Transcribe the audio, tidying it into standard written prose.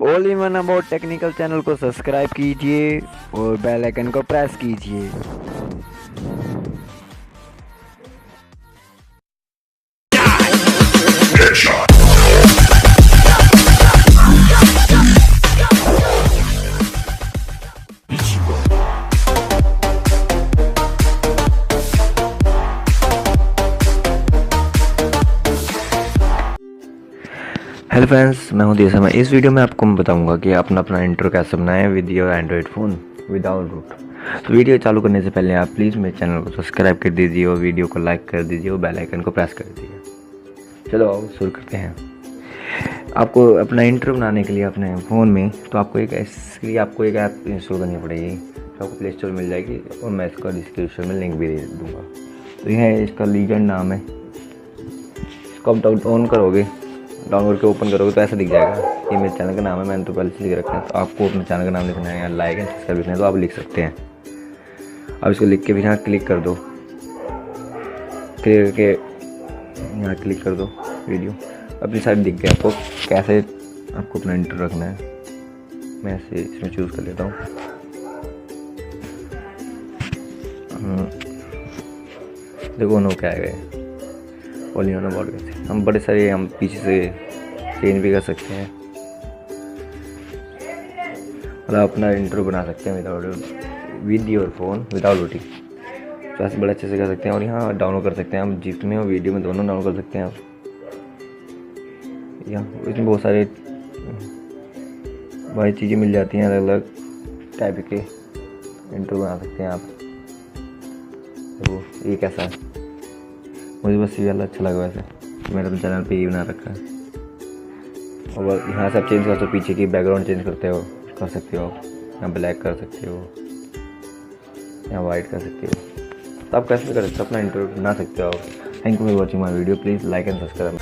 All in one about technical channel को subscribe कीजिए और बेल आइकन को प्रेस कीजिए। हेलो फ्रेंड्स, मैं हूं दिया समय। इस वीडियो में आपको मैं बताऊंगा कि अपना इंट्रो कैसे बनाएं with your Android phone without root. तो वीडियो चालू करने से पहले आप प्लीज़ मेरे चैनल को सब्सक्राइब कर दीजिए और वीडियो को लाइक कर दीजिए और बेल आइकन को प्रेस कर दीजिए। चलो आओ शुरू करते हैं। आपको अपना इंट्रो बनाने के लिए अपने फ़ोन में तो आपको एक ऐप इंस्टॉल करनी पड़ेगी जो आपको प्ले स्टोर मिल जाएगी और मैं इसका डिस्क्रिप्शन में लिंक भी दे दूँगा। तो यह है, इसका लीजेंड नाम है। इसको आप ऑन करोगे, डाउनलोड के ओपन करोगे तो ऐसा दिख जाएगा। ये मेरे चैनल का नाम है, मैंने तो पहले से लिख रखा है। तो आपको अपने चैनल का नाम लिखना है या लाइक एंड सब्सक्राइब लिखना है तो आप लिख सकते हैं। अब इसको लिख के भी यहाँ क्लिक कर दो, क्लिक करके यहाँ क्लिक कर दो। वीडियो अपनी साइड दिख गया आपको कैसे आपको अपना इंट्रो रखना है। मैं ऐसे इसमें चूज़ कर लेता हूँ। देखो नो क्या आएगा और अबाउट कैसे हम बड़े सारे हम पीछे से चेंज भी कर सकते हैं और अपना इंट्रो बना सकते हैं with your phone without routing. तो ऐसे बड़े अच्छे से कर सकते हैं और यहाँ डाउनलोड कर सकते हैं हम जिसमें और वीडियो में दोनों डाउनलोड कर सकते हैं आप। यहाँ इसमें बहुत सारे भाई चीज़ें मिल जाती हैं, अलग अलग टाइप के इंट्रो बना सकते हैं आप। तो ये कैसा है, मुझे बस ये वाला अच्छा लगा। वैसे मैंने अपने चैनल पे ये बना रखा है। और यहाँ से आप चेंज कर सकते हो, पीछे की बैकग्राउंड चेंज कर सकते हो। यहाँ ब्लैक कर सकते हो, यहाँ वाइट कर सकते हो। तो आप कैसे कर सकते हो, अपना इंट्रो बना सकते हो आप। Thank you for watching my video. Please like and subscribe.